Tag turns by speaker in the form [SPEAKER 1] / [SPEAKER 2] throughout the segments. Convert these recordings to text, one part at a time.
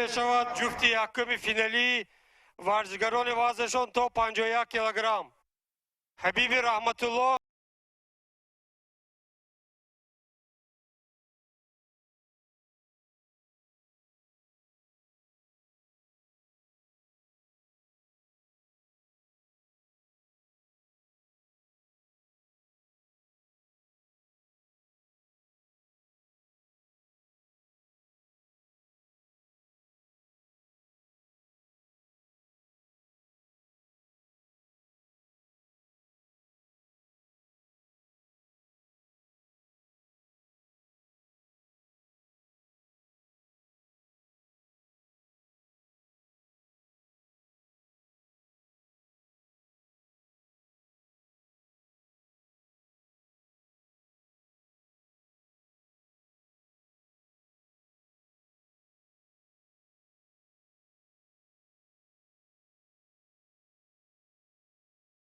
[SPEAKER 1] мешавад ҷуфти якуми финалӣ варзишгарони вазнашон то 51 килограмм. Ҳабиби Раҳматулло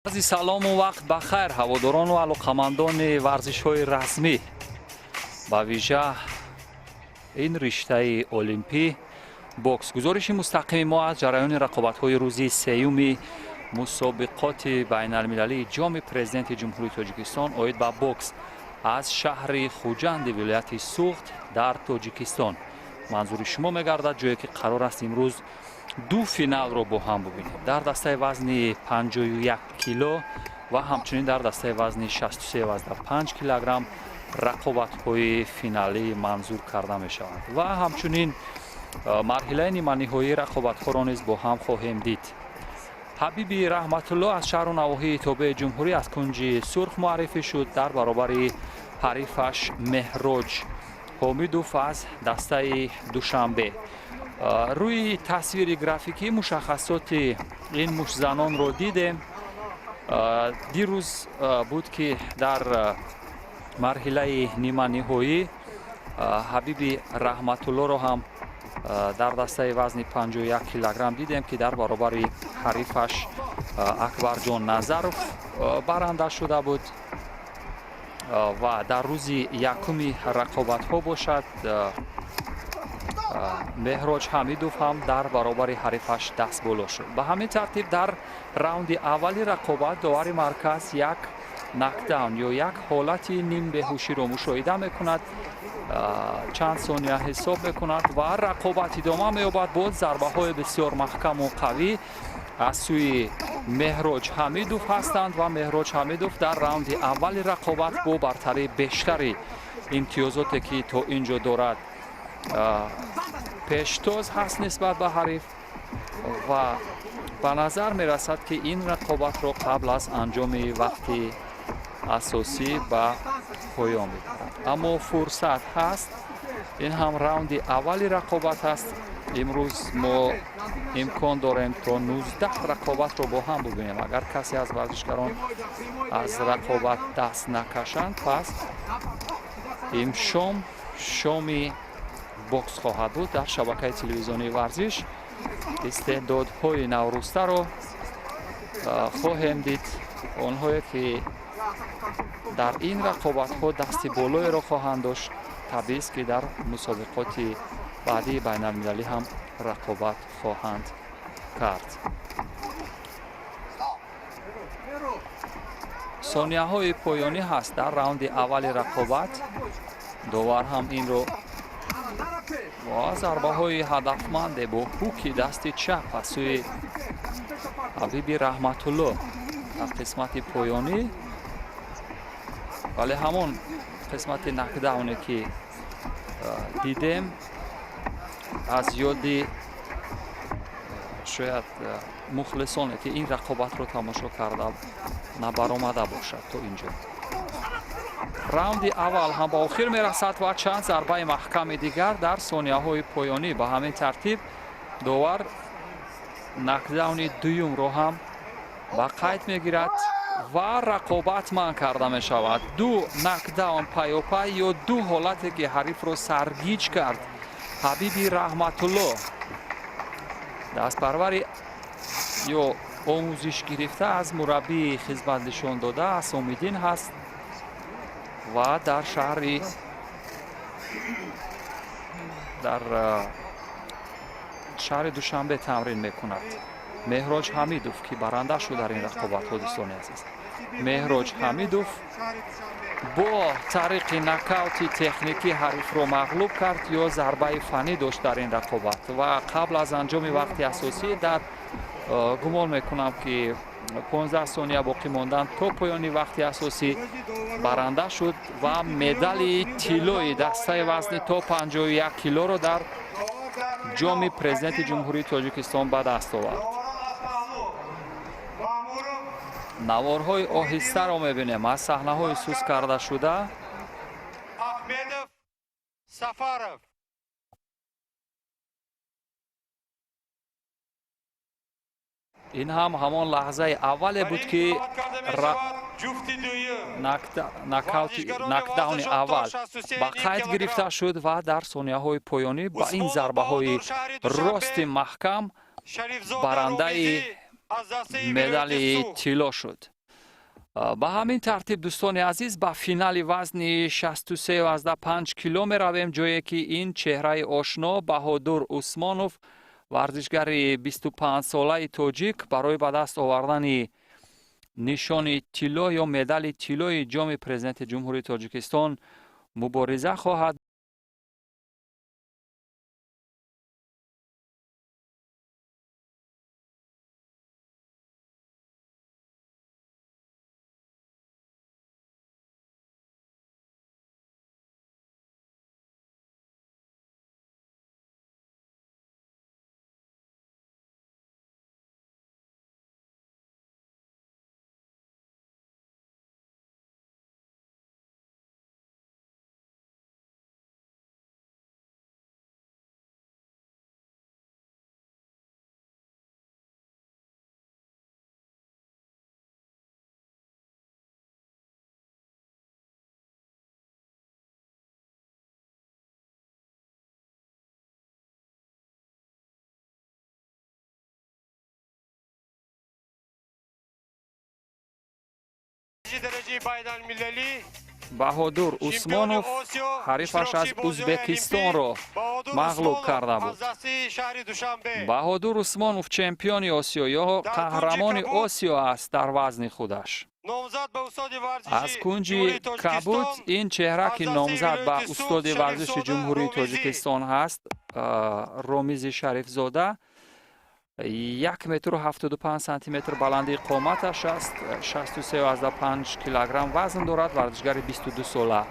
[SPEAKER 2] салому вақт бахайр ҳаводорону алоқамандони варзишҳои расмӣ ба вижа ин риштаи олимпӣ бокс. гузориши мустақими мо аз ҷараёни рақобатҳои рӯзи сеюми мусобиқоти байналмилалии ҷоми президенти ҷумҳурии тоҷикистон оид ба бокс аз шаҳри хуҷанди вилояти суғд дар тоҷикистон. манзури шумо мегардад ҷое ки қарор аст имрӯз ду финалро бо ҳам бубинем. дар дастаи вазни 51 кило ва ҳамчунин дар дастаи вазни 63.5 килограмм рақобатҳои финалӣ манзур карда мешаванд ва ҳамчунин марҳилаи ниманиҳоии рақобатҳоро низ бо ҳам хоҳем дид. ҳабиби Раҳматулло аз шаҳру навоҳии тобеи ҷумҳурӣ аз кунҷи сурх муаррифӣ шуд дар баробари ҳарифаш Меҳроҷ Ҳомидов аз дастаи Душанбе. рӯи тасвири графикӣ мушаххасоти ин мушзанонро дидем. дирӯз буд ки дар марҳилаи ниманиҳоӣ ҳабиби Раҳматуллоро ҳам дар дастаи вазни 51 килограмм дидем ки дар баробари ҳарифаш Акбарҷон Назаров баранда шуда буд ва дар рӯзи якуми рақобатҳо бошад Меҳроҷ Ҳамидов ҳам дар баробари ҳарифаш дастболо шуд. ба ҳамин тартиб дар раунди аввали рақобат довари марказ як накдаун ё як ҳолати нимбеҳуширо мушоҳида мекунад, чанд сония ҳисоб мекунад ва рақобат идома меёбад. боз зарбаҳои бисёр маҳкаму қавӣ аз сӯи Меҳроҷ Ҳамидов ҳастанд ва Меҳроҷ Ҳамидов дар раунди аввали рақобат бо бартарии бештари имтиёзоте ки то ин ҷо дорад пештоз ҳаст нисбат ба ҳариф ва ба назар мерасад ки ин рақобатро қабл аз анҷоми вақти асосӣ ба поён бибарад. аммо фурсат ҳаст. ин ҳам раунди аввали рақобат аст. имрӯз мо имкон дорем то 19 рақобатро бо ҳам бубинем. агар касе аз варзишгарон аз рақобат даст накашанд, пас имшом шоми бокс хоҳад буд дар шабакаи телевизионии варзиш. истеъдодҳои наврӯстаро хоҳем дид, онҳое ки дар ин рақобатҳо дасти болоеро хоҳанд дошт. табиист ки дар мусобиқоти баъдии байналмилалӣ ҳам рақобат хоҳанд кард. сонияҳои поёнӣ ҳаст дар раунди аввали рақобат. довар ҳам инро зарбаҳои ҳадафманде бо ҳуки дасти чап аз сӯи ҳабиби Раҳматулло дар қисмати поёнӣ, вале ҳамон қисмати накдауне ки дидем аз ёди шояд мухлисоне ки ин рақобатро тамошо карда набаромада бошад то ин ҷо. раунди аввал ҳам ба охир мерасад ва чанд зарбаи маҳками дигар дар сонияҳои поёнӣ. ба ҳамин тартиб довар накдауни дуюмро ҳам ба қайд мегирад ва рақобат манъ карда мешавад. ду накдаун паёпай ё ду ҳолате ки ҳарифро саргиҷ кард ҳабиби Раҳматулло дастпарвари ё омӯзиш гирифта аз мураббии хизматнишондода Асомиддин ҳаст ва дар шаҳри дар شهر دوشنبه تمرین میکند. مهراج حمیدوف که برنده شد در این رقابت‌ها دوستان عزیز. مهراج حمیدوف با طریق نکاوت تکنیکی حریف رو مغلوب کرد یا ضربه فنی داشت در این رقابت و قبل از انجام وقت اساسی در گمان میکنم که 15 ثانیه باقی ماندن تا پایان وقت اساسی برنده شد و مدال طلایی دسته وزن تا 51 کیلو رو در جام پرزیدنت جمهوری تاجیکستان به دست آورد. نوارهای آهسته را میبینیم از صحنه‌های سوس کرده شده.
[SPEAKER 1] احمدов Safarov.
[SPEAKER 2] این هم همان لحظه اول بود که نکداون اول با قید گرفته شد و در ثانیه های پایانی با این ضربه های راست محکم برنده مدال طلا شد. به همین ترتیب دوستان عزیز به فینال وزن 63.5 کیلو می رویم، جایی که این چهره آشنا بهادر عثمانوف ورزشگر 25 ساله تاجیک برای به دست آوردن نشان طلا یا مدال طلای جام پرزیدنت جمهوری تاجیکستان مبارزه خواهد.
[SPEAKER 1] درجه بین المللی
[SPEAKER 2] بهادر عثمانوف حریفش از ازبکستان را مغلوب کرده بود. بهادر عثمانوف چمپیون آسیا یا قهرمان آسیا است در وزن خودش. از کنج کبوت این چهره که نامزد به استاد ورزش جمهوری تاجیکستان هست، رامیز شریف زاده، 1 متر و 75 سانتی متر بلندی قامتش است، 63.5 کیلوگرم وزن دارد، ورزشگر 22 ساله.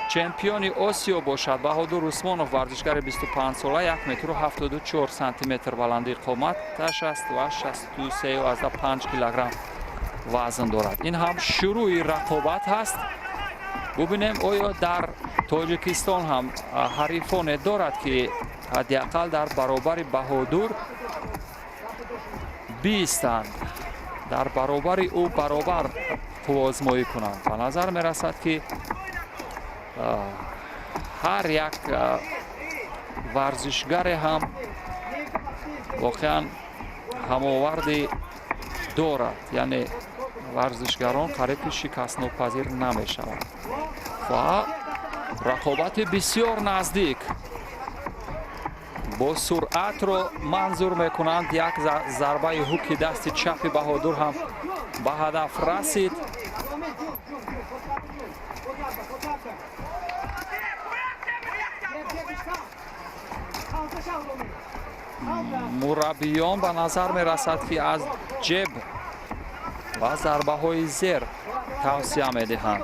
[SPEAKER 2] چمپیون آسیا باشد. بهادر عثمانوف ورزشگر 25 ساله، 1 متر و 74 سانتی متر بلندی قامتش است و 63.5 کیلوگرم وزن دارد. این هم شروع رقابت هست. ببینیم آیا در تاجیکستان هم حریفان دارد که حداقل در برابر بهادر بیستند، در برابر او برابر قوازمایی کنند. به نظر می رسد که هر یک ورزشگر هم واقعا هماوردی دارد، یعنی ورزشگران قریب شکست ناپذیر نمی شوند و رقابت بسیار نزدیک با سرعت رو منظور میکنند. یک ضربه هوک دست چپ بهادر هم به هدف رسید. مربیان به نظر می رسد که از جب و ضربه های زیر توصیه می دهند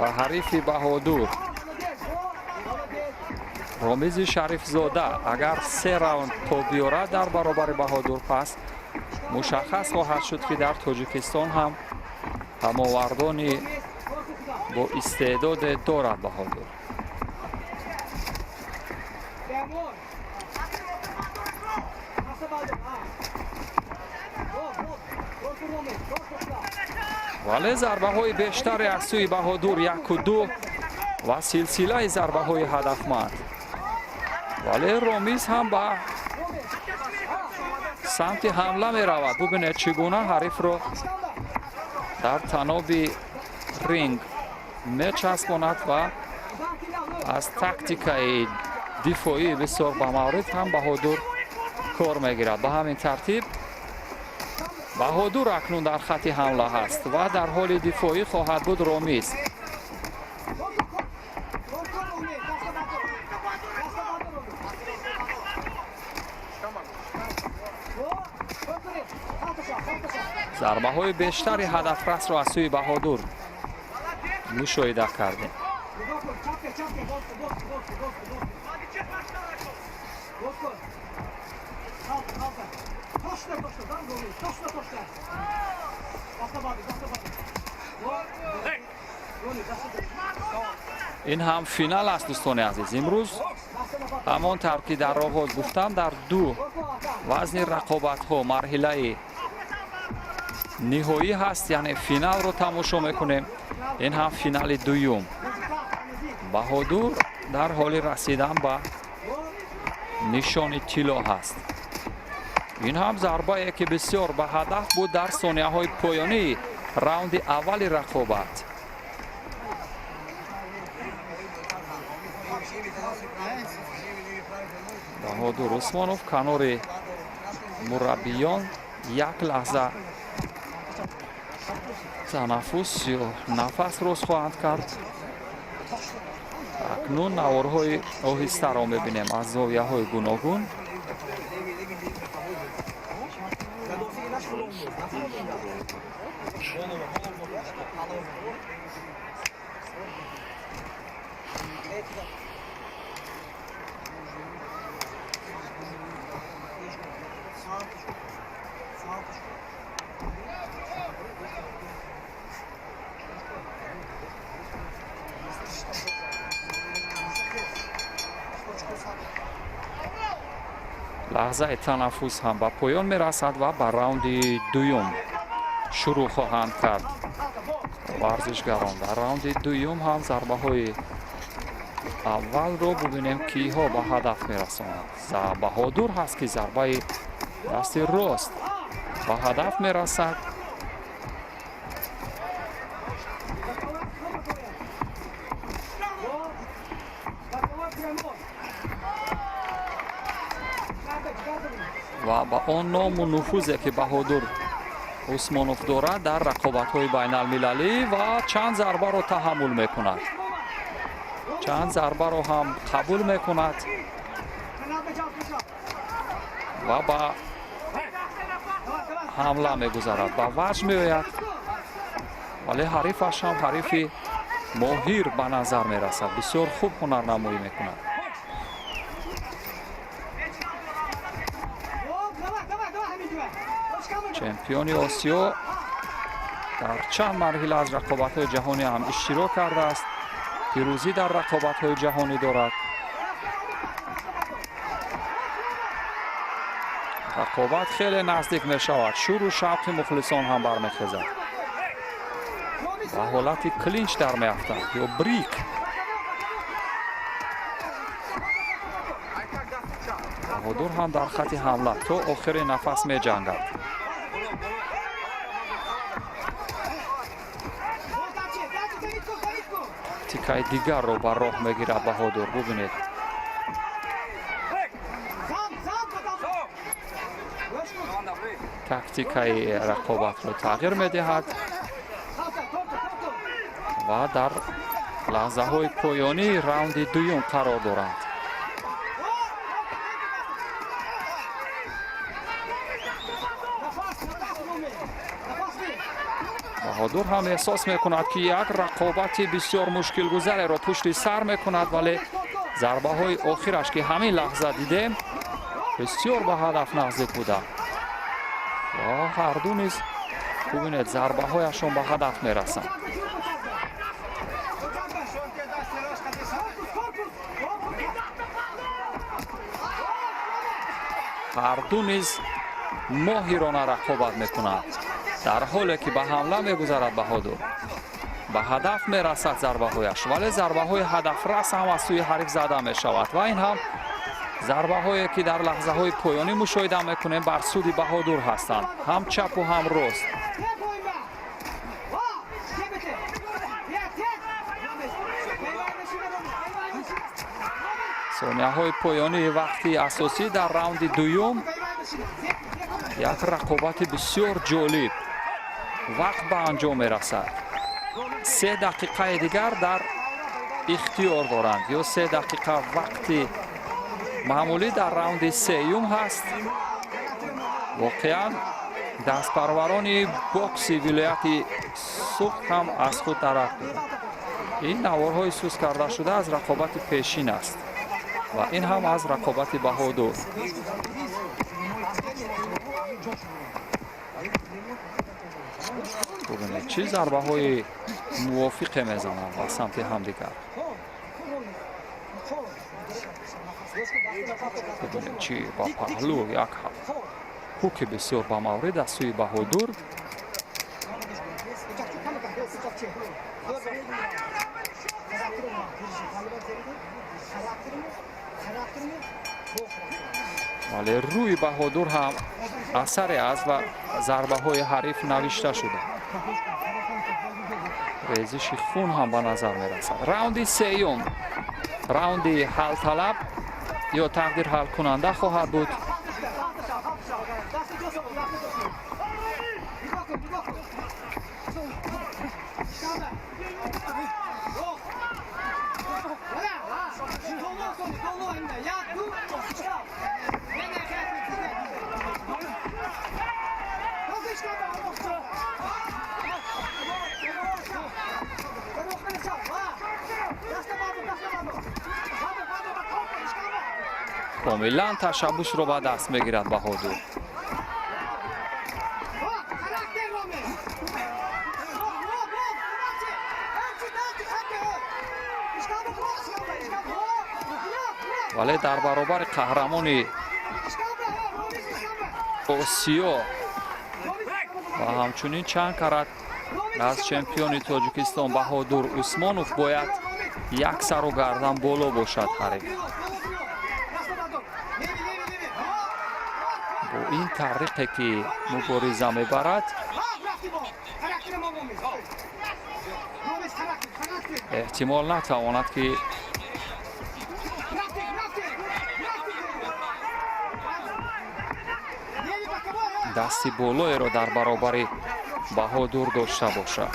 [SPEAKER 2] و حریف بهادر رامیز شریف زاده اگر 3 راوند تا بیارد در برابر بهادر، پس مشخص خواهد شد که در تاجیکستان هم هماوردانی با استعداد دارد بهادر. ولی ضربه های بیشتری از سوی بهادر 1 و 2 و سلسله ضربه های هدفمند، ولی رامیز هم به سمت حمله می رود. ببینید چگونه حریف رو در تناب رینگ می چسباند و از تاکتیکای دفاعی بسیار با مورد هم بهادر کار میگیرد. به همین ترتیب بهادر اکنون در خط حمله هست و در حال دفاعی خواهد بود رامیز. ضربه های بیشتری هدفرس را از سوی بهادر مشاهده کردیم. این هم فینال است دوستان عزیز. امروز همانطور که در آغاز گفتم در دو وزن رقابت ها مرحله نهایی هست، یعنی فینال رو تماشا میکنیم. این هم فینال دوم. بهادر در حال رسیدن به نشان طلا هست. این هم ضربه که بسیار به هدف بود در ثانیه های پایانی راوند اول رقابت. بهادر عثمانوف کنار مربیان یک لحظه تنفس یا نفس روز خواهند کرد. اکنون نوارهای آهسته را میبینیم از زاویه های گوناگون. لحظه تنفس هم به پایان میرسد و به راوند دوم شروع خواهند کرد ورزشگران. در راوند دوم هم ضربه های اول رو ببینیم کی ها به هدف میرسند. بهادر هست که ضربه دست راست به هدف میرسد. و با آن نام و نفوذی که بهادر عثمانوف دارد در رقابت‌های بین المللی و چند ضربه را تحمل میکند، چند ضربه را هم قبول میکند و با حمله میگذارد، با وجه میآید، ولی حریفش هم حریف ماهر به نظر میرسد. بسیار خوب هنرنمایی میکند. چمپیون آسیا در چند مرحله از رقابت‌های جهانی هم اشتراک کرده است. پیروزی در رقابت‌های جهانی دارد. رقابت خیلی نزدیک می شود. شور و شوق مخلصان هم برمیخیزد. به حالت کلینچ در میافتند یا بریک. بهادر هم در خط حمله تا آخر نفس می جنگد. تیکای دیگر رو بر راه میگیرد بهادر. ببینید تاکتیکای رقابت رو تغییر میدهد و در لحظه های پایانی راوند دوم قرار دارند. بهادر هم احساس میکند که یک رقابت بسیار مشکل گذر را پشت سر میکند، ولی ضربه های آخرش که همین لحظه دیدیم بسیار به هدف نزدیک بوده و هر دو نیز ببینید ضربه هایشان به هدف میرسند. هر دو نیز ماهرانه رقابت میکنند، در حالی که به حمله میگذارد بهادر به هدف میرسد ضربه هایش، ولی ضربه های هدف رس هم از سوی حریف زده می شود و این هم ضربه هایی که در لحظه های پایانی مشاهده میکنیم بر سود بهادر هستند، هم چپ و هم راست. сонияҳои поёнӣ вақти асосӣ дар раунди дуюм. як рақобати бисёр ҷолиб вақт ба анҷом мерасад. 3 дақиқаи дигар дар ихтиёр доранд ё 3 дақиқа вақти маъмулӣ дар раунди сеюм ҳаст. воқеан дастпарварони бокси вилояти суғд ҳам аз худ дарак доранд. ин наворҳои сӯз кардашуда аз рақобати пешин аст ва ин ҳам аз рақобати баҳодур. бубинед чӣ зарбаҳои мувофиқе мезананд ба самти ҳамдигар. бубинед чӣ ба паҳлӯ як ҳуки бисёр ба маврид аз сӯи баҳодур. вале рӯи баҳодур ҳам асаре аст ва зарбаҳои ҳариф навишта шуда. резиши хун ҳам ба назар мерасад. раунди сеюм раунди ҳалталаб ё тақдир ҳалкунанда хоҳад буд. комилан ташаббусро ба даст мегирад баҳодур. вале дар баробари қаҳрамони осиё ва ҳамчунин чанд карат аз чемпиони тоҷикистон баҳодур усмонов бояд як сару гардан боло бошад ҳариф. бо ин тарриқе ки мубориза мебарад эҳтимол натавонад ки дасти болоеро дар баробари баҳодур дошта бошад.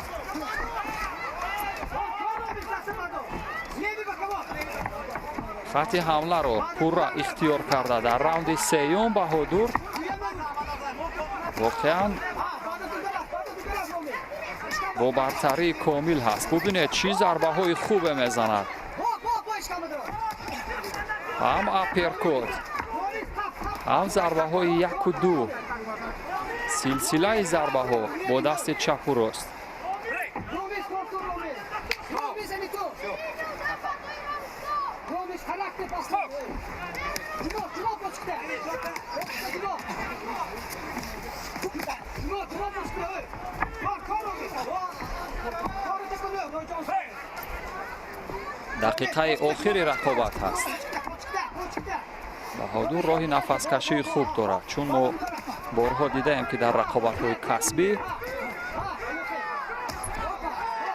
[SPEAKER 2] хати ҳамларо пурра ихтиёр карда дар раунди сеюм баҳодур воқеан бо бартарии комил ҳаст. бубинед чӣ зарбаҳои хубе мезанад. ҳам аперкот ҳам зарбаҳои 1-2 силсилаи зарбаҳо бо дасти чапу рост. дақиқаи охири рақобат ҳаст. баҳодур роҳи нафаскашии хуб дорад, чун мо борҳо дидаем ки дар рақобатҳои касбӣ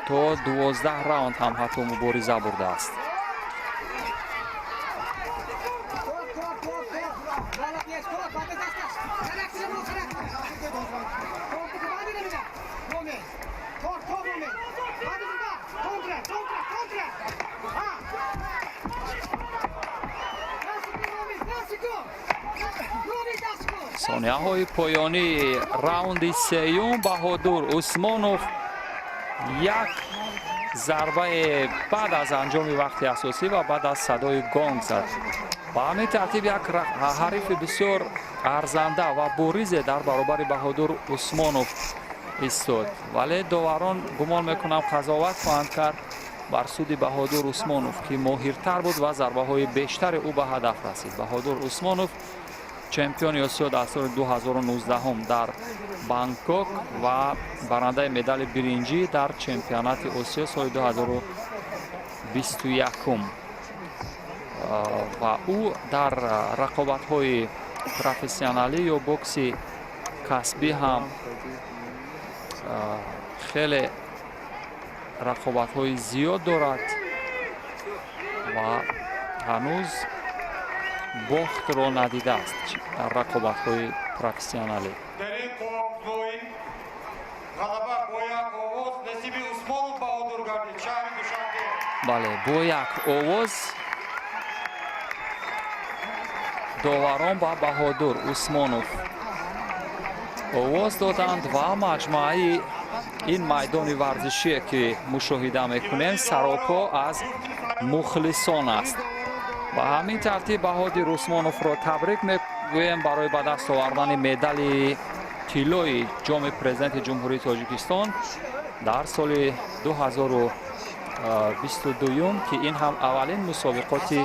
[SPEAKER 2] то 12 раунд ҳам ҳатто мубориза бурдааст. сонияҳои поёнии раунди сеюм баҳодур усмонов як зарбаи баъд аз анҷоми вақти асосӣ ва баъд аз садои гонг зад. ба ҳамин тартиб як ҳарифи бисёр арзанда ва боризе дар баробари баҳодур усмонов истод. вале доварон гумон мекунам қазоват хоҳанд кард бар суди баҳодур усмонов ки моҳиртар буд ва зарбаҳои бештари ӯ ба ҳадаф расид. баҳодур усмонов чемпиони осиё дар соли 2019 дар Бангкок ва барандаи медали биринҷӣ дар чемпионати осиё соли 2021 ва ӯ дар рақобатҳои профессионалӣ ё бокси касбӣ ҳам хеле рақобатҳои зиёд дорад ва ҳанӯз бохтро надидааст дар рақобатҳои профессионалӣ.
[SPEAKER 1] در این قوم غلبه باید آواز نصیب عثمان بهادر گردید شهر دوشنبه.
[SPEAKER 2] бале бо як овоз доварон ба баҳодур усмонов овоз доданд ва маҷмӯаи ин майдони варзишие ки мушоҳида мекунем саропо аз мухлисон аст. ба ҳамин тартиб баҳодир усмоновро табрик мегӯем барои ба даст овардани медали тиллои ҷоми президенти ҷумҳурии тоҷикистон дар соли 2022 ки ин ҳам аввалин мусобиқоти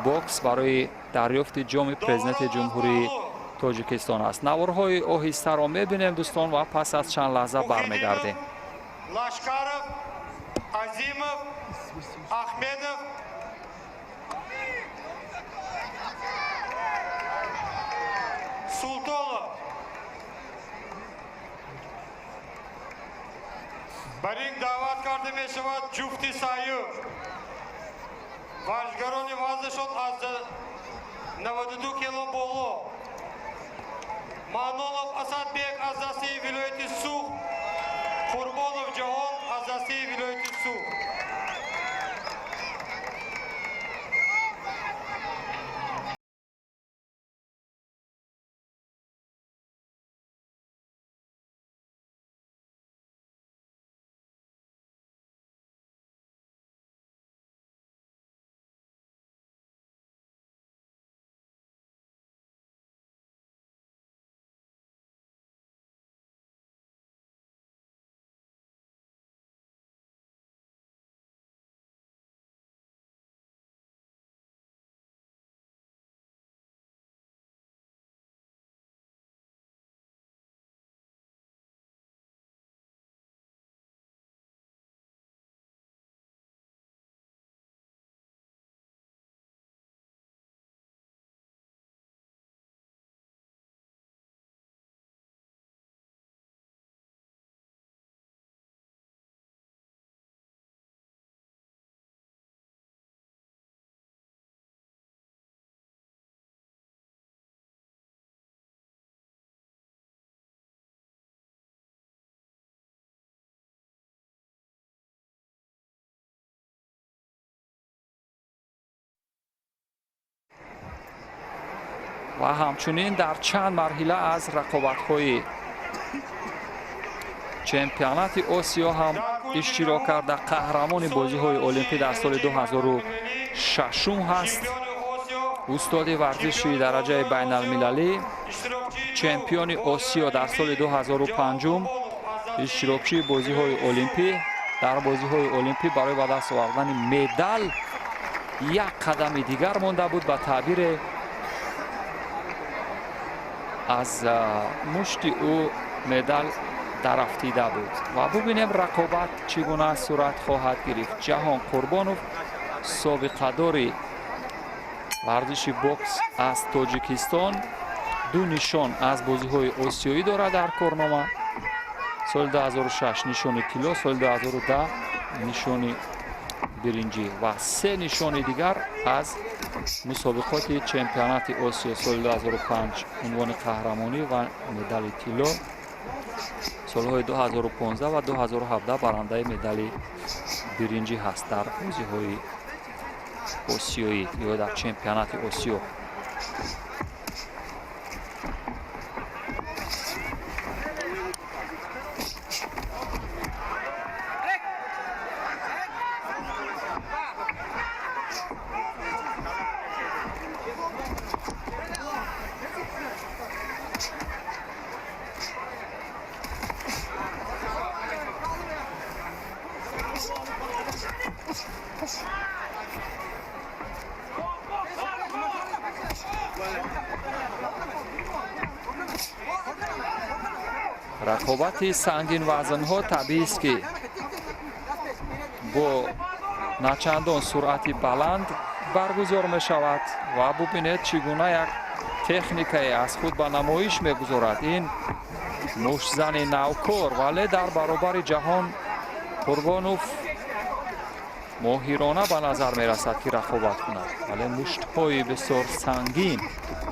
[SPEAKER 2] бокс барои дарёфти ҷоми президенти ҷумҳурии тоҷикистон аст. наворҳои оҳистаро мебинем дӯстон ва пас аз чанд лаҳза бармегардем.
[SPEAKER 1] Лашкаров, Азимов, Ахмедов, Султонов. Бар ин даъват карда мешавад ҷуфти Саъюб. Варзишгарони вазнашон аз 92 кило боло. Маънонов Асадбек аз дастаи вилояти Суғ, Қурбонов Ҷаҳон аз дастаи вилояти Суғ.
[SPEAKER 2] ва ҳамчунин дар чанд марҳила аз рақобатҳои чемпионати осиё ҳам иштирок карда қаҳрамони бозиҳои олимпӣ дар соли 2006 ҳаст. устоди варзиши дараҷаи байналмилалӣ, чемпиони осиё дар соли 2005, иштирокчии бозиҳои олимпӣ. дар бозиҳои олимпӣ барои ба даст овардани медал як қадами дигар монда буд. ба таъбире аз мушти ӯ медал дарафтида буд. ва бубинем рақобат чӣ гуна сурат хоҳад гирифт. ҷаҳон Қурбонов собиқадори варзиши бокс аз тоҷикистон, ду нишон аз бозиҳои осиёӣ дорад дар корнома. соли 2006 нишони тилло, соли 2010 нишони биринҷӣ ва се нишони дигар аз мусобиқоти чемпионати осиё. соли 2005 унвони қаҳрамонӣ ва медали тилло, солҳои 2015 ва 2017 барандаи медали биринҷӣ ҳаст дар бозиҳои осиёӣ ё дар чемпионати осиё. рақобати сангинвазнҳо табиист ки бо начандон суръати баланд баргузор мешавад ва бубинед чӣ гуна як техникае аз худ ба намоиш мегузорад ин муштзани навкор, вале дар баробари ҷаҳон Қурбонов моҳирона ба назар мерасад ки рақобат кунад, вале муштҳои бисёр сангин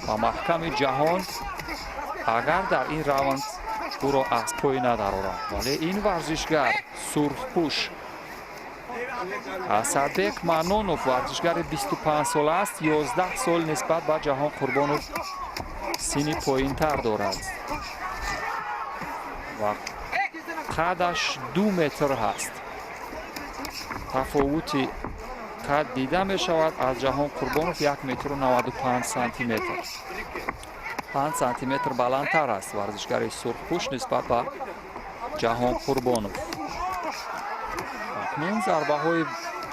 [SPEAKER 2] ва маҳками ҷаҳон агар дар ин раунд ӯро аз пой надарорад. Вале ин варзишгар сурхпӯш Асадбек Манонов варзишгари 25 сола аст, 11 сол нисбат ба Ҷаҳон Қурбонов синни поинтар дорад ва қадаш 2 метр ҳаст. тафовути қад дида мешавад. Аз Ҷаҳон Қурбонов 1 метру 95 сантиметр, 5 сантиметр баландтар аст варзишгари сурхпӯш нисбат ба Ҷаҳон Қурбонов. акнун зарбаҳои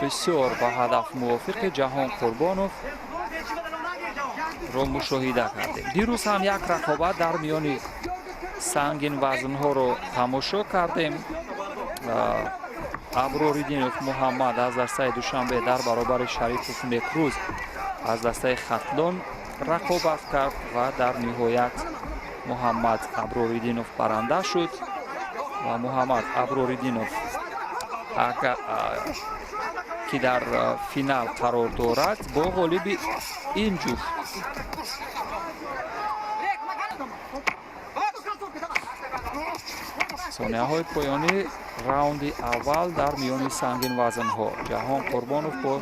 [SPEAKER 2] бисёр ба ҳадаф мувофиқи Ҷаҳон Қурбонов ро мушоҳида кардем. дирӯз ҳам як рақобат дар миёни сангин вазнҳоро тамошо кардем. Аброридинов Муҳаммад аз дастаи Душанбе дар баробари Шарипов Некрӯз аз дастаи Хатлон рақобат кард ва дар ниҳоят Муҳаммад Аброридинов баранда шуд ва Муҳаммад Аброридинов ки дар финал қарор дорад бо ғолиби ин ҷуфт сонияҳои поёни раунди аввал дар миёни сангин вазнҳо. Ҷаҳон Қурбонов бо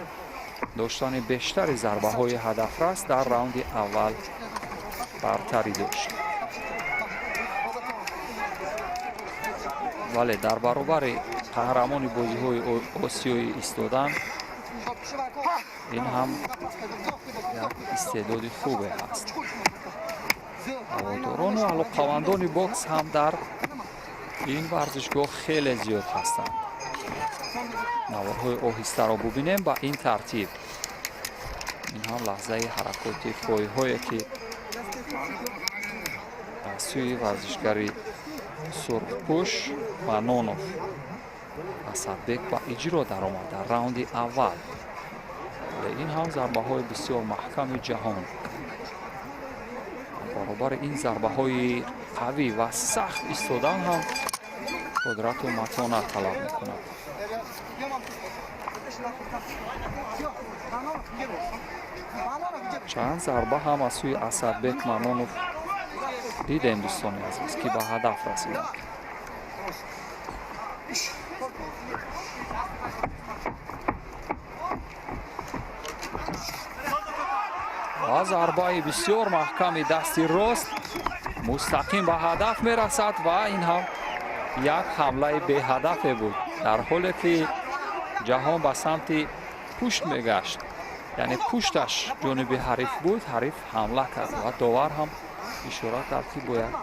[SPEAKER 2] доштани бештари зарбаҳои ҳадафрас дар раунди аввал бартарӣ дошт. вале дар баробари қаҳрамони бозиҳои осиёӣ истодан ин ҳам як истеъдоди хубе ҳаст. ҳаводорону алоқавандони бокс ҳам дар ин варзишгоҳ хеле зиёд ҳастанд. наворҳои оҳистаро бубинем ба ин тартиб. ин ҳам лаҳзаи ҳаракоти пойҳое ки аз сӯи варзишгари сурхпӯш Манонов Асадбек ба иҷро даромад дар раунди аввал. ин ҳам зарбаҳои бисёр маҳками ҷаҳон баробари ин зарбаҳои қавӣ ва сахт истодан ҳам қудрату матонат талаб мекунад. чанд зарба ҳам аз сӯи Асадбек Манонов дидем дӯстони азиз ки ба ҳадаф расиданд. ва зарбаи бисёр маҳками дасти рост мустақим ба ҳадаф мерасад ва ин ҳам як ҳамлаи беҳадафе буд. дар ҳоле ки ҷаҳон ба самти пушт мегашт, яъне пушташ ҷониби ҳариф буд, ҳариф ҳамла кард ва довар ҳам ишора кард ки бояд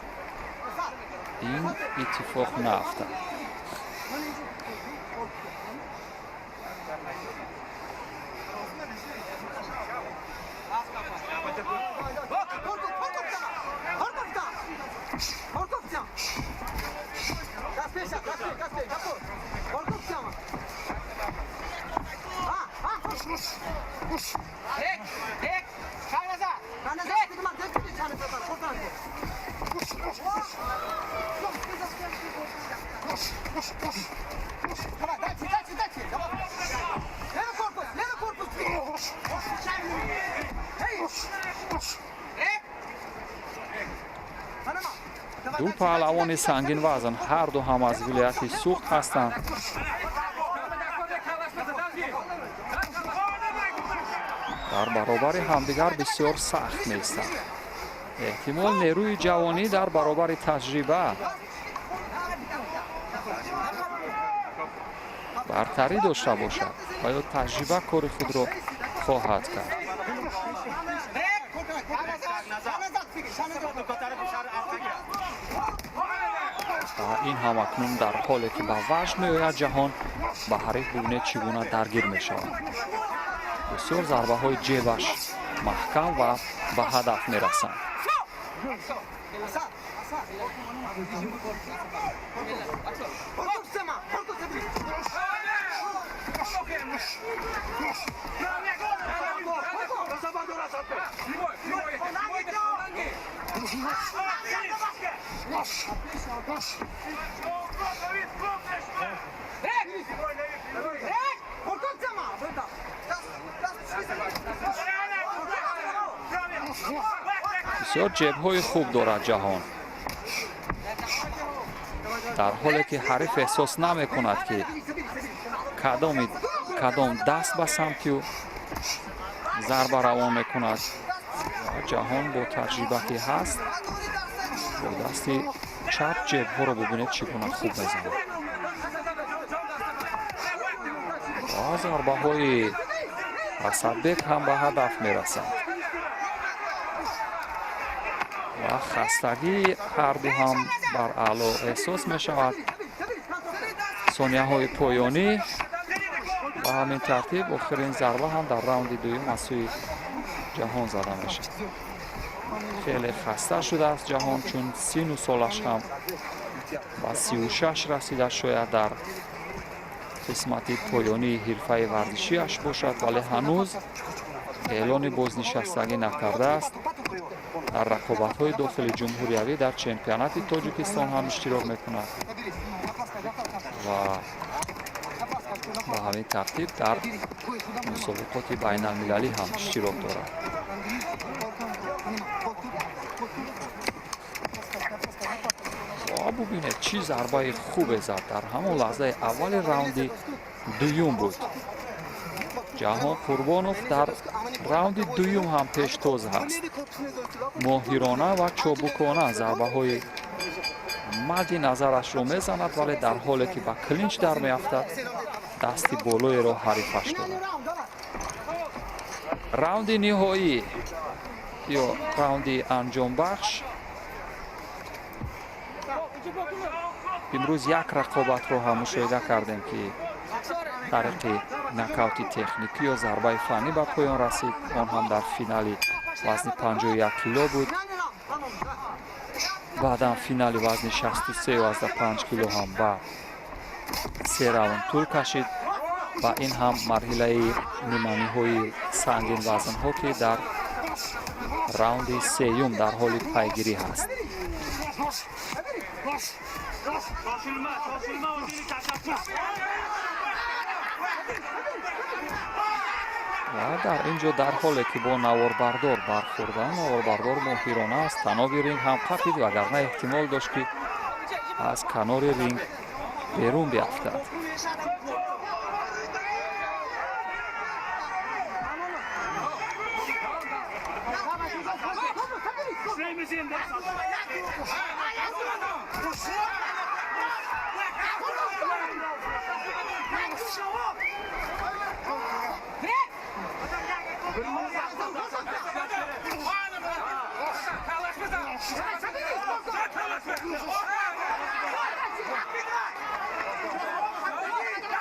[SPEAKER 2] ин иттифоқ нафтад. ду паҳлавони сангин вазн ҳар ду ҳам аз вилояти суғд ҳастанд. дар баробари ҳамдигар бисёр сахт меистанд. эҳтимол нерӯи ҷавонӣ дар баробари таҷриба бартарӣ дошта бошад ва ё таҷриба кори худро хоҳад кард. ин ҳам акнун дар ҳоле ки ба ваҷд меояд ҷаҳон ба ҳариф бубинед чӣ гуна даргир мешавад. бисёр зарбаҳои ҷебаш маҳкам ва ба ҳадаф мерасанд. بسیار جبههای خوب دارد جهان. در حالی که حریف احساس نمیکند که کدام دست به سمت او ضربه روان میکند. جهان با تجربه که هست با دست چپ جبهه رو ببینید چگونه خوب میزند. و ضربه های اسدبک هم به هدف میرسند و خستگی هر دو هم بر اعلی احساس می شود. ثانیه های پایانی و همین ترتیب آخرین ضربه هم در راوند دوم از سوی جهان زده میشه. خیلی خسته شده است جهان، چون 39 سالش هم و 36 رسیده شاید در قسمت پایانی حرفه ورزشیش باشد، ولی هنوز اعلان بازنشستگی نکرده است. در رقابت‌های داخل جمهوریوی در چمپیونات تاجیکستان هم اشتراک میکند و با همین ترتیب در مسابقات بین المللی هم اشتراک دارد. و ببینید چی ضربه خوب زد. در همون لحظه اول راوند دوم بود. جهان قربانوف در راوند دوم هم پیشتاز هست. ماهرانه و چابکانه ضربه های مد نظرش رو میزند، ولی در حالی که با کلینچ در میافتد دستی بالای رو حریفش دارد. راوند نهایی یا راوند انجام بخش. امروز یک رقابت رو هم مشاهده کردیم که طریق نکاوت تکنیکی و ضربه فنی به پایان رسید. آن هم در فینال وزن 51 کیلو بود. بعدم فینال وزن 63 و 5 کیلو هم با 3 راوند طول کشید و این هم مرحله نیمانی های سنگین وزن ها که در راوند سوم در حال پیگیری هست. و در اینجا در حالی که با نواربردار برخوردن، نواربردار ماهرانه است. تنابی رینگ هم قپید وگرنه احتمال داشت که از کنار رینگ بیرون بیفتد.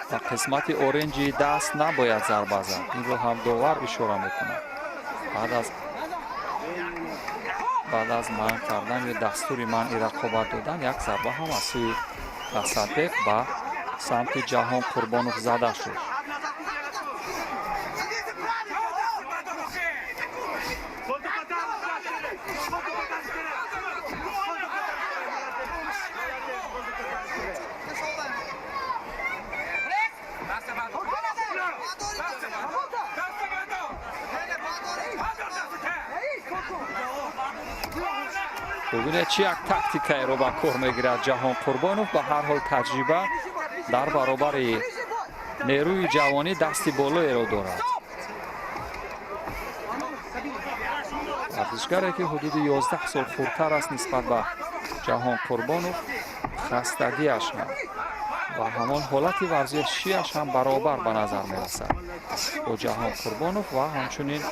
[SPEAKER 2] در قسمت اورنجی دست نباید ضربه زد. این رو هم داور اشاره میکنه. بعد از منع کردن یا دستور منع رقابت دادن یک ضربه هم از سوی اسدبک به سمت جهان قربانوف زده شد. ببینید چی یک تاکتیکی رو با کار میگیرد جهان قربانوف. به هر حال تجربه در برابر نیروی جوانی دستی بالایی رو دارد. ورزشکاری که حدود 11 سال خردتر است نسبت به جهان قربانوف، خستگیش هم و همان حالت ورزشیش هم برابر به نظر میرسد با جهان قربانوف و همچنین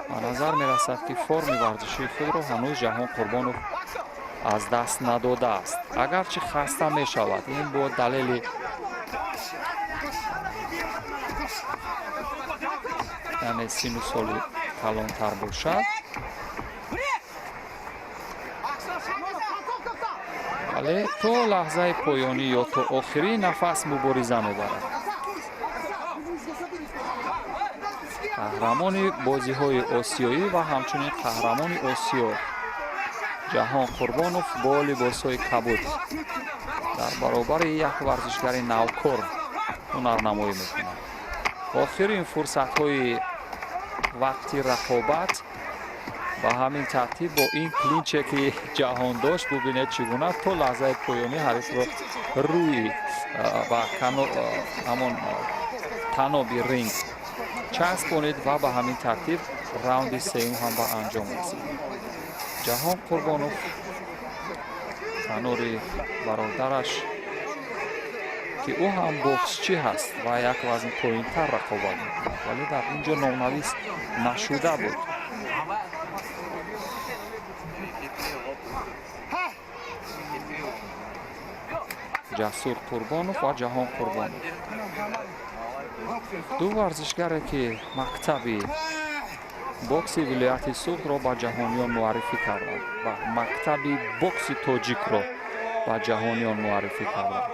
[SPEAKER 2] به نظر میرسد که فرم ورزشی خود را هنوز جهان قربانوف از دست نداده است. اگرچه خسته می شود، این با دلیل یعنی 39 سال کلانتر باشد، ولی تا لحظه پایانی یا تا آخرین نفس مبارزه میبرد. قهرمان بازی های آسیایی و همچنین قهرمان آسیا جهان قربانوف با لباس های کبود در برابر یک ورزشگر نوکر هنرنمایی میکند. آخرین فرصت های وقتی رقابت ба ҳамин тартиб бо ин клинче ки ҷаҳон дошт бубинед чӣ гуна то лаҳзаи поёнӣ ҳарифро рӯи ба ҳамон таноби ринг часб кунид ва ба ҳамин тартиб раунди сеюм ҳам ба анҷом расид. ҷаҳон Қурбонов танори бародараш ки ӯ ҳам боксчӣ ҳаст ва як вазн поинтар рақобат мекунад, вале дар ин ҷо номнавис нашуда буд. ҷасур Қурбонов ва ҷаҳон Қурбонов ду варзишгаре ки мактаби бокси вилояти суғдро ба ҷаҳониён муаррифӣ карданд ва мактаби бокси тоҷикро ба ҷаҳониён муаррифӣ карданд.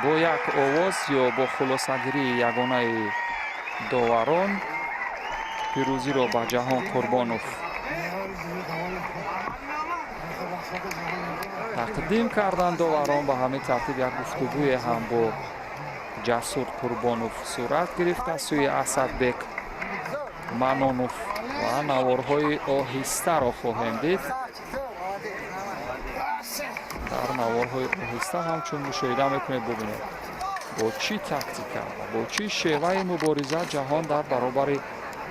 [SPEAKER 2] бо як овоз ё бо хулосагирии ягонаи доварон пирӯзиро ба ҷаҳон Қурбонов тақдим карданд. доварон ба ҳамин тартиб як гуфтугӯе ҳам бо ҷасур Қурбонов сурат гирифт аз сӯи Асадбек Манонов ва наворҳои оҳистаро хоҳем дид. дар наворҳои оҳиста ҳамчун мушоҳида мекунед бубинед бо чӣ тактика ва бо чӣ шеваи мубориза ҷаҳон дар баробари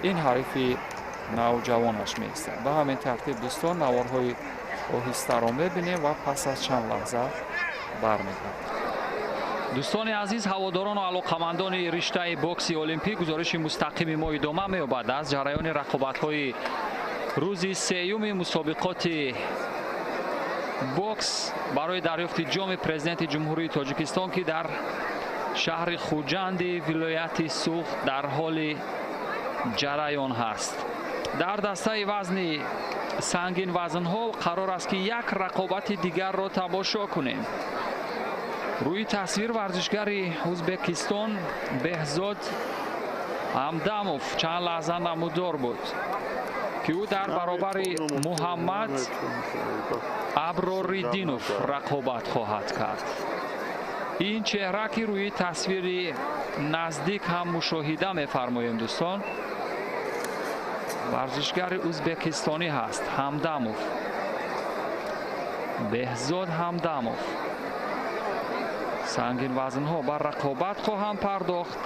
[SPEAKER 2] ин ҳарифи навҷавонаш меистад. ба ҳамин тартиб дӯстон наворҳои оҳистаро мебинем ва пас аз чанд лаҳза бармегардем. дӯстони азиз, ҳаводорону алоқамандони риштаи бокси олимпӣ, гузориши мустақими мо идома меёбад аз ҷараёни рақобатҳои рӯзи сеюми мусобиқоти бокс барои дарёфти ҷоми президенти ҷумҳурии Тоҷикистон ки дар шаҳри Хуҷанди вилояти Суғд дар ҳоли ҷараён ҳаст. дар дастаи вазни сангин вазнҳо қарор аст ки як рақобати дигарро тамошо кунем. рӯи тасвир варзишгари Ӯзбекистон Беҳзод Ҳамдамов чанд лаҳза намудор буд ки ӯ дар баробари Муҳаммад Аброриддинов рақобат хоҳад кард. ин чеҳра ки рӯи тасвири наздик ҳам мушоҳида мефармоем дӯстон, варзишгари ӯзбекистонӣ ҳаст. Ҳамдамов, Беҳзод Ҳамдамов. сангин вазнҳо ба рақобат хоҳанд пардохт.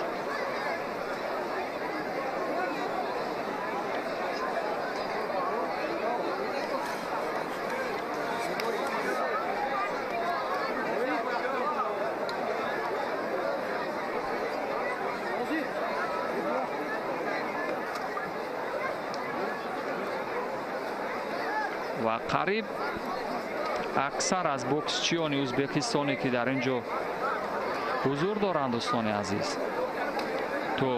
[SPEAKER 2] ва қариб аксар аз боксчиёни ӯзбекистоне ки дар ин ҷо ҳузур доранд дӯстони азиз, то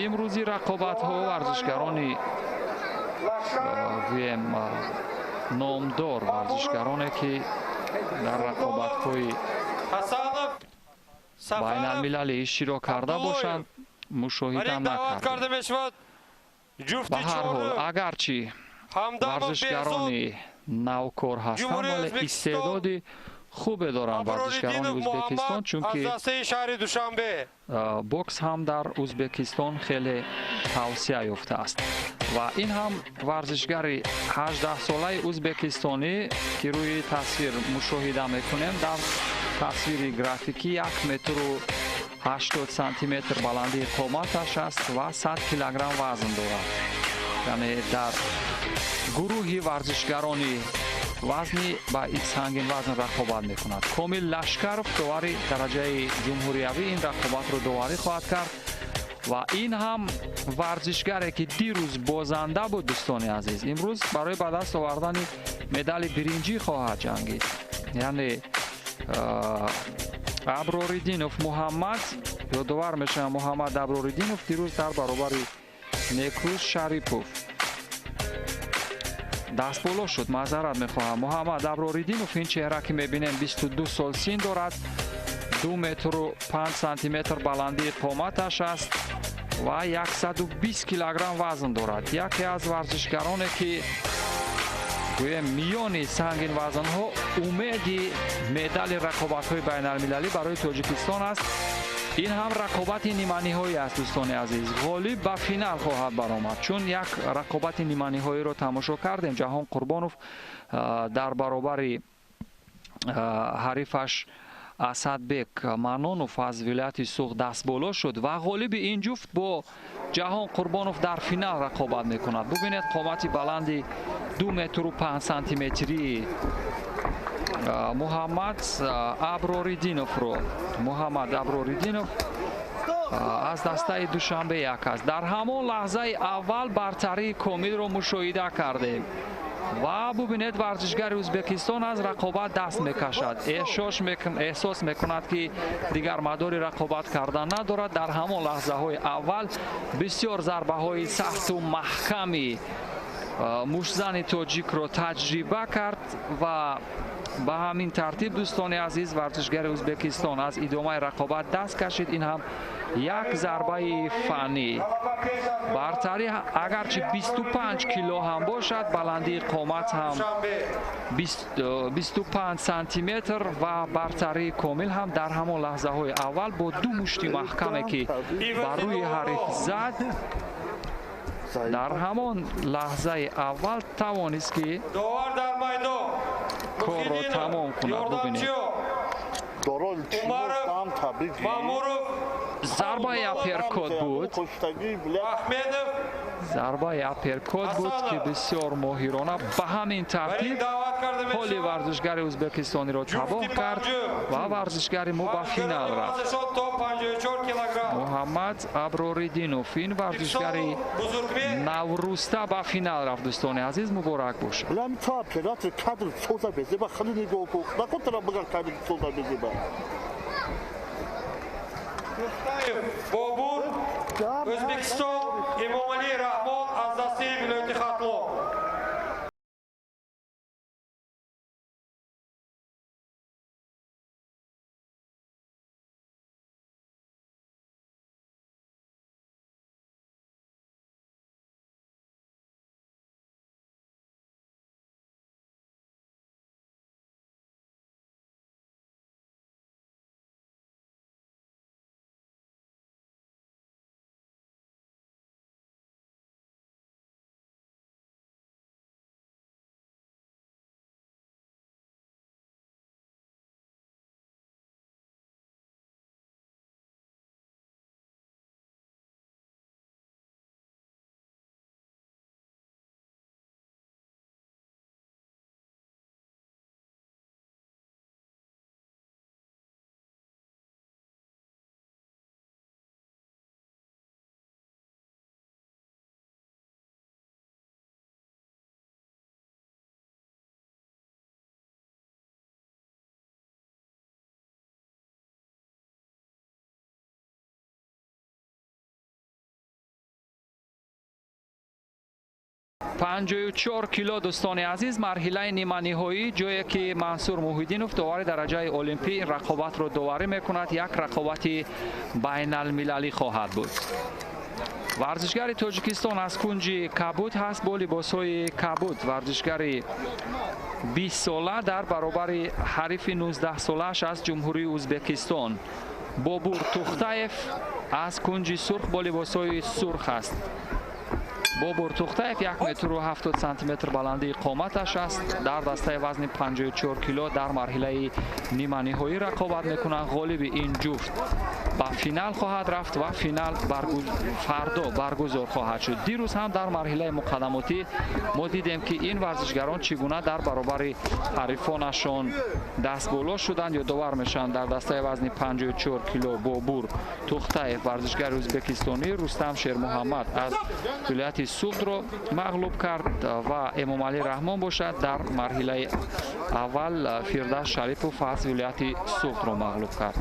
[SPEAKER 2] имрӯзи рақобатҳо варзишгарони гӯем номдор, варзишгароне ки дар рақобатҳои байналмилалӣ иштирок карда бошанд мушоҳида накардем. ба ҳар ҳол агарчи варзишгарони навкор ҳастанд, вале истеъдоди хубе доранд варзишгарони ӯзбекистон, чунки бокс ҳам дар ӯзбекистон хеле тавсия ёфтааст. ва ин ҳам варзишгари 18-солаи ӯзбекистонӣ ки рӯи тасвир мушоҳида мекунем, дар тасвири графикӣ 1 метру 80 сантиметр баландии қоматаш аст ва 100 килограмм вазн дорад. яъне дар гурӯҳи варзишгарони вазни ба сангин вазн рақобат мекунад. Комил Лашкаров, довари дараҷаи ҷумҳуриявӣ, ин рақобатро доварӣ хоҳад кард ва ин ҳам варзишгаре ки дирӯз бозанда буд дӯстони азиз, имрӯз барои ба даст овардани медали биринҷӣ хоҳад ҷангид. яъне Аброриддинов Муҳаммад, ёдовар мешавам, Муҳаммад Аброриддинов дирӯз дар баробари Некрус Шарипов дастболо шуд. маъзарат мехоҳам. Муҳаммад Аброриддинов, ин чеҳра ки мебинем 22 сол син дорад, 2 метру 5 сантиметр баландии қоматаш аст ва 120 килограмм вазн дорад. яке аз варзишгароне ки гӯем миёни сангин вазнҳо умеди медали рақобатҳои байналмилалӣ барои Тоҷикистон аст این هم رقابت نیمه‌نهایی است دوستان عزیز. غالب به فینال خواهد برآمد. چون یک رقابت نیمه‌نهایی رو تماشا کردیم. جهان قربانوف در برابر حریفش اسدبек манонов از ولایت سوق دست بالا شد و غالب این جفت با جهان قربانوف در فینال رقابت میکند. ببینید قامت بلند 2 متر و 5 سانتی متری محمد ابراریدینوف رو از دسته دوشنبه یک است. در همان لحظه اول برتری کامل رو مشاهده کردیم و ببینید ورزشگر ازبکستان از رقابت دست میکشد. احساس میکند که دیگر مدار رقابت کردن ندارد. در همان لحظه های اول بسیار ضربه های سخت و محکمی مشتزن تاجیک رو تجربه کرد و به همین ترتیب دوستان عزیز ورزشگر ازبکستان از ادامه رقابت دست کشید. این هم یک ضربه فنی برتری اگرچه 25 کیلو هم باشد بلندی قامت هم 25 سانتی متر و برتری کامل هم در همان لحظه های اول با 2 مشتی محکمی که بر روی حریف زد در همان لحظه اول توانست که کار را تمام کند. ببینید ضربه اپرکات بود که بسیار ماهرانه به همین ترتیب حال ورزشگر ازبکستانی را تباه کرد و ورزشگر ما به فینال رفت. محمد ابراریدینوف این ورزشگر نوروسته به فینال رفت. دوستان عزیز مبارک باشد.
[SPEAKER 1] Bobur, O'zbekiston, Emomali Rahmon az dasti viloyati Xatlon.
[SPEAKER 2] پنجاه و 54 کیلو دوستان عزیز مرحله نیمه نهایی جایی که منصور محیدینوف داور درجه المپی این رقابت رو داوری میکند. یک رقابت بین المللی خواهد بود. ورزشگر تاجیکستان از کنج کبود هست با لباس های کبود. ورزشگر 20 ساله در برابر حریف 19 سالش از جمهوری ازبکستان بابور توختایف از کنج سرخ با لباس های سرخ است. بابور توختایف 1 متر و 70 سانتی متر بلندی قامتش است. در دسته وزن 54 کیلو در مرحله نیمه نهایی رقابت میکنند. غالب این جفت به فینال خواهد رفت و فینال فردا برگزار خواهد شد. دیروز هم در مرحله مقدماتی ما دیدیم که این ورزشگران چگونه در برابر حریفانشان دست بالا شدند یا داور میشن. در دسته وزن 54 کیلو بابور توختایف ورزشگر ازبکستانی رستم شیر محمد از ولایت سوق رو مغلوب کرد و امامعلی رحمان باشد در مرحله اول فردوس شریپوف از ولایت سوق رو مغلوب کرد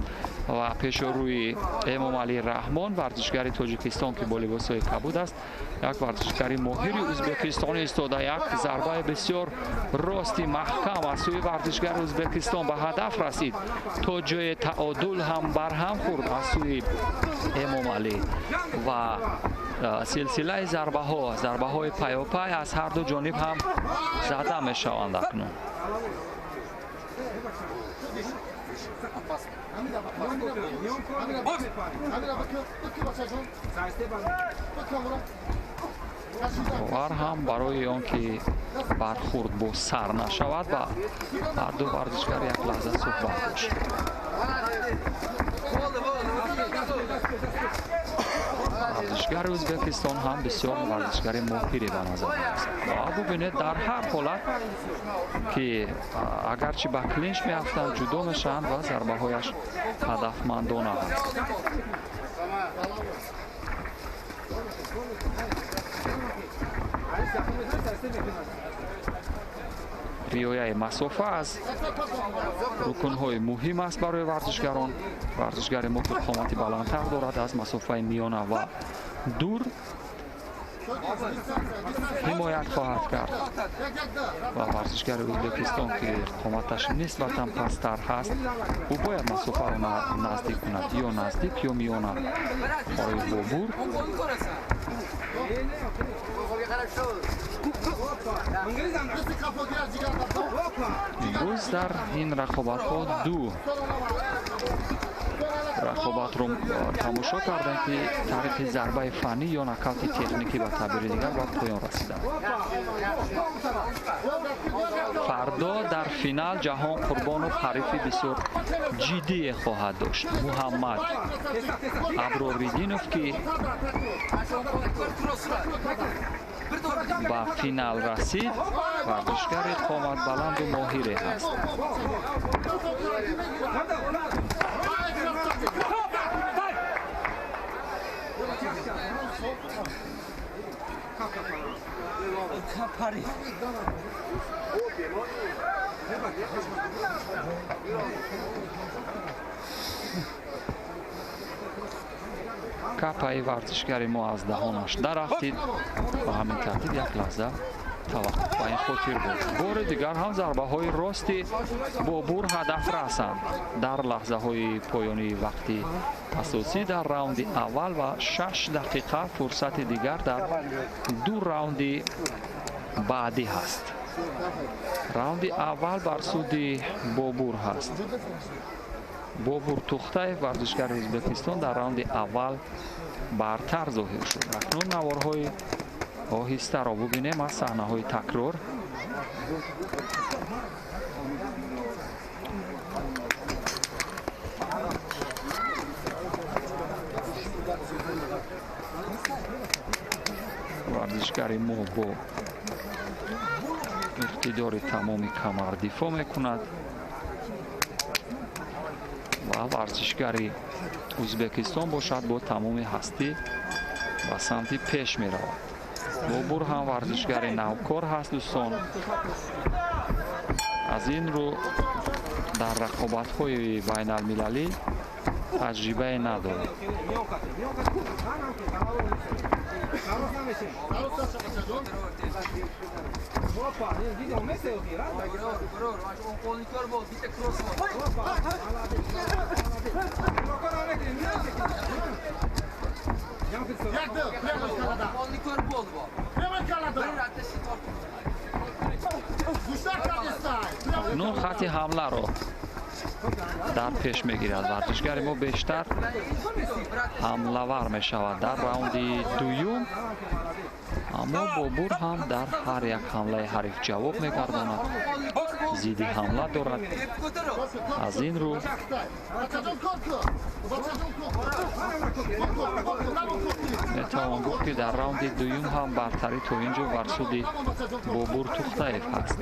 [SPEAKER 2] و پیش روی امامعلی رحمان ورزشگر تاجیکستان که با لباس‌های کبود است یک ورزشگری ماهر ازبکستانی ایستاده یک ضربه بسیار راستی محکم از سوی ورزشگر ازبکستان به هدف رسید تا جای تعادل هم برهم خورد از سوی امامعلی و سلسله ضربه های پیاپی از هر دو جانب هم زده می شوند اکنون. باور هم برای آنکه برخورد با سر نشود و هر دو ورزشگر یک لحظه صحبت باشد. ورزشگر ازبکستان هم بسیار ورزشگر ماهری به نظر می‌رسد و ببینید در هر حالت که اگرچه به کلینچ می‌افتند جدا میشند و ضربه هایش هدفمندانه است. ریایه مسافه از رکن‌های مهم است برای ورزشگران. ورزشگر ما که قامت بلندتر دارد از مسافه میانه و دور حمایت خواهد کرد و ورزشگر ازبکستان که قامتش نسبتاً پست‌تر هست او باید مسافه را نزدیک کند یا نزدیک یا میانه برای بابور. امروز در این رقابت ها دو رقابت رو تماشا کردن که طریق ضربه فنی یا نکات تکنیکی به تعبیر دیگر به پایان رسیدن. فردا در فینال جهان قربان و حریفی بسیار جدی خواهد داشت. محمد ابراریدینوف که به فینال رسید ورزشگر قامت بلند و ماهری است. کپای ورزشگر ما از دهانش درآمد و همین ترتیب یک لحظه توقف و این خاطر بود. بار دیگر هم ضربه های راستی بابور هدف رساند در لحظه های پایانی وقتی اساسی در راوند اول و 6 دقیقه فرصت دیگر در دو راوند بعدی هست. راوند اول بر سود بابور هست. بابور توخته ورزشگر ازبکستان در راوند اول برتر ظاهر شد. اکنون نوارهای آهسته را ببینیم از صحنه های تکرار. ورزشگر ما با اقتدار تمامی کمر دفاع میکند و ورزشگری ازبکستان باشد با تمام هستی و سمتی پیش می رود. بابور هم ورزشگر نوکار هست دوستان. از این رو در رقابت های بین المللی تجربه ندارد. نون خط حمله رو در پیش میگیرد. ورزشگر ما بیشتر حمله ور می شود در راوند دوم، اما بابور هم در هر یک حمله حریف جواب میگرداند. زیدی حمله دارد. از این رو میتوان گفت که در راوند دوم هم برتری تا اینجا بر سود بابور توختیف هست.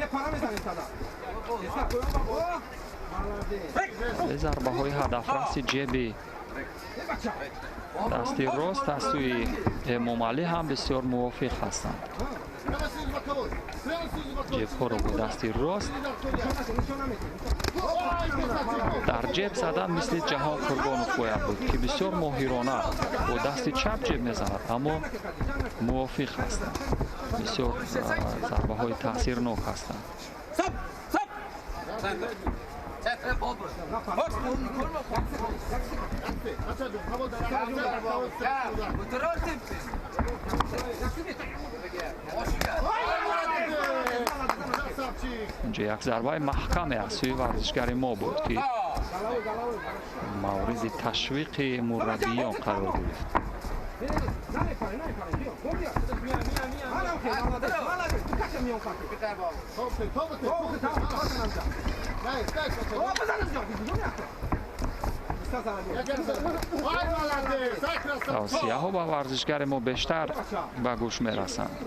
[SPEAKER 2] به ضربه های هدفرس جیبی دستی راست از سوی امام علی هم بسیار موافق هستند. جیب ها رو با دستی راست در جیب زدن مثل جهان قربانوف باید بود که بسیار ماهرانه با دستی چپ جیب میزند، اما موافق هستند. بسیار ضربه های تاثیرناک هستند. اینجا یک ضربه محکم از سوی ورزشگر ما بود که مورد تشویق مربیان قرار گرفت. توصیه ها با ورزشگر ما بیشتر به گوش می رسند،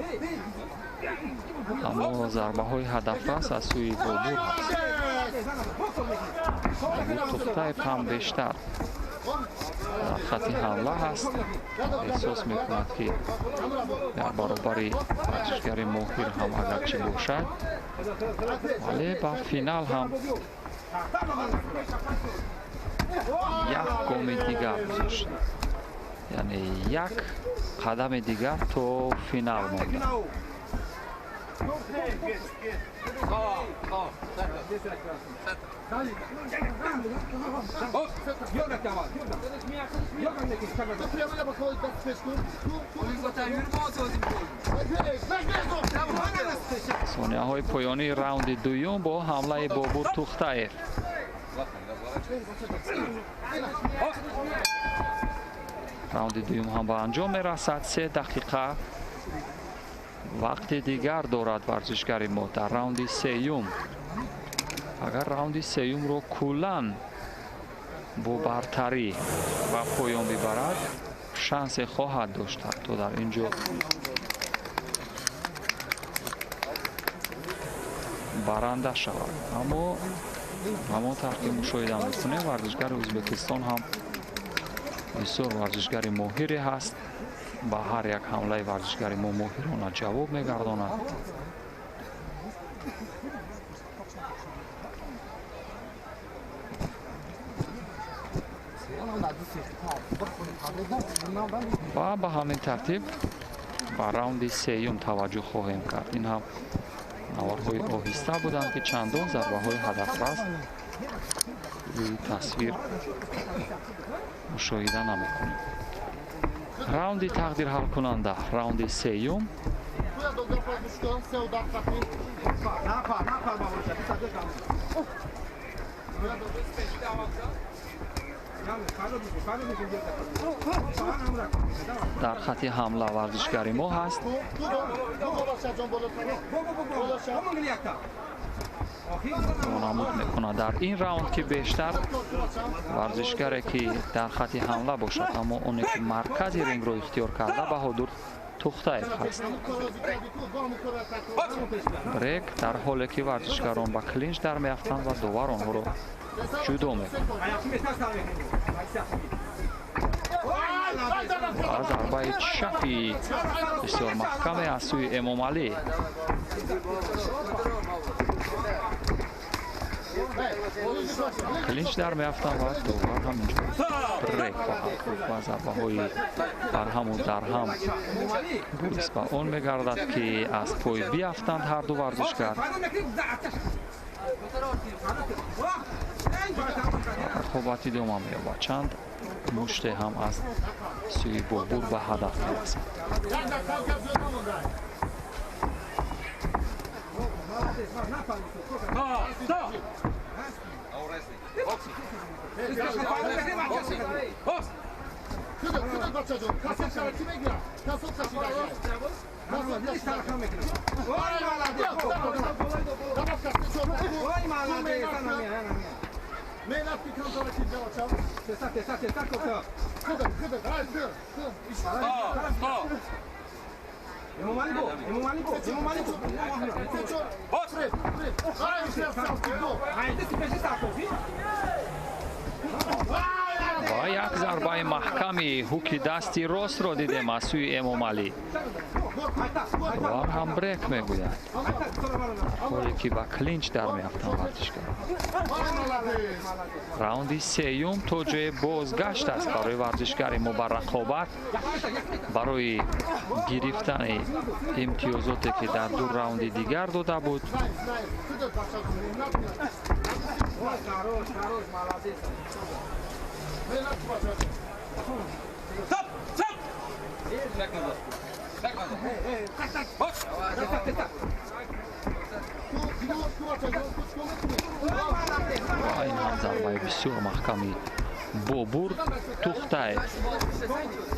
[SPEAKER 2] اما ضربه های هدفرس از سوی بابور هست. توختایف هم بیشتر در خط حمله هست. احساس می کند که در برابر ورزشگر ماهر هم اگرچه باشد، ولی با فینال هم یک گام دیگر گذاشت، یعنی یک قدم دیگر تو فینال مانده. ثانیه های پایانی راوند دوم با حمله بابور توختایف. راوند دوم هم به انجام میرسد. 3 دقیقه وقت دیگر دارد ورزشگر ما در راوند سوم. اگر راوند سوم رو کلاً با برتری و پایان ببرد، شانس خواهد داشت تا در اینجا برنده شود. اما همانطور که مشاهده میکنیم ورزشگر ازبکستان هم بسیار ورزشگر ماهری هست. با هر یک حمله ورزشگر ما ماهرانه جواب میگرداند. و به همین ترتیب با راوند سوم توجه خواهیم کرد. این هم نوارهای آهسته بودند که چندان ضربه های هدفرس روی تصویر مشاهده نمی‌کنیم. راوند تقدیر حل کننده، راوند سوم. در خط حمله ورزشگر ما هست. نمود میکنه در این راوند که بیشتر ورزشگری که در خط حمله باشد، اما اونی که مرکز رینگ رو اختیار کرده بهادر توختایف هست. بریک در حالی که ورزشگران با کلینچ در میافتند و دوباره آنها رو جدا میکنند. و ضربه چپی بسیار محکم از سوی امام علی. کلینچ در میافتند و دوباره همینجا بریک و ضربه های برهم و درهم باعث به آن میگردد که از پای بیافتند هر دو ورزشگر. رقابت ادامه می‌یابد. چند مشت هم از سوی بابور به هدف میرسد. با یک ضربه محکمی هوک دستی راست را دیدیم از سوی امام علی. دوباره هم بریک میگوید، حالی که با کلینچ در میافتند ورزشگران. راوند سوم توجه بازگشت است برای ورزشگر ما بر رقابت، برای گرفتن امتیازاتی که در دو راوند دیگر داده بود. این هم ضربه بسیار محکمی بابور توختاев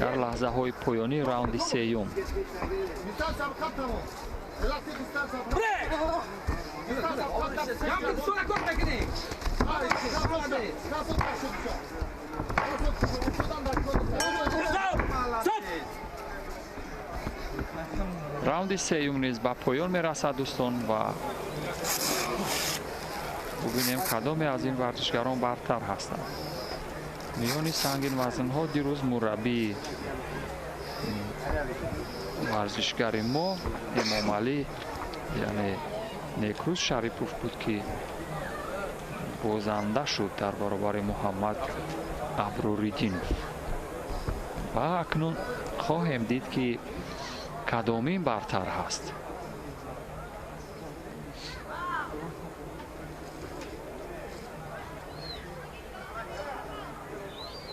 [SPEAKER 2] در لحظه های پایانی راوند سیوم. راوند سیوم نیز به پایان میرسد دوستان و ببینیم کدام از این ورزشگران برتر هستند. میان سنگین وزن ها دیروز مربی ورزشگر ما امام علی یعنی نیکروز شریپوف بود که بازنده شد در برابر محمد ابروریدینوف و اکنون خواهیم دید که کدامین برتر هست.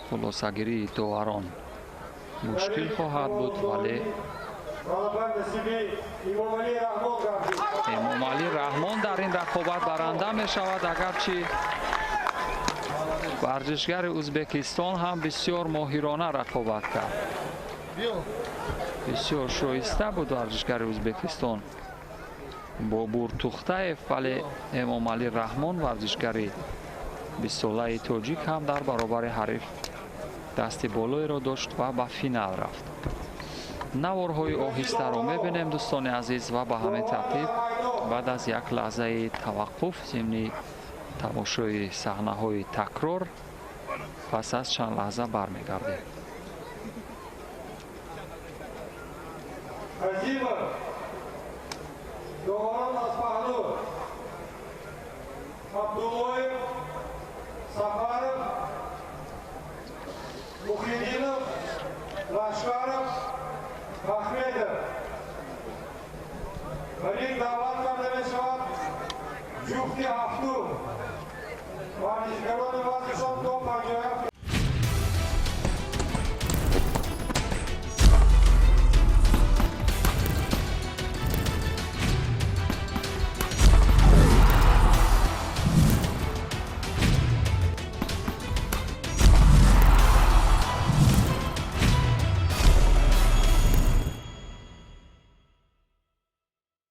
[SPEAKER 2] خلاصگیری داوران مشکل خواهد بود ولی امام علی رحمان در این رقابت برنده می شود اگرچه ورزشگر ازبکستان هم بسیار ماهرانه رقابت کرد. بسیار شایسته بود ورزشگر ازبکستان بابور توختاев ولی امام علی رحمان ورزشگر 20 ساله تاجیک هم در برابر حریف دست بالایی را داشت و به فینال رفت. نوارهای آهسته را میبینیم دوستان عزیز و به همین ترتیب بعد از یک لحظه توقف ضمن تماشای صحنه های تکرار پس از چند لحظه برمیگردیم.
[SPEAKER 1] دوران از پهلو عبدالله سفرов Muhyiddinov Lashkarov Ahmedov برای دعوت کرده می شود جفتی هفتم ورزشگران ورزشان 257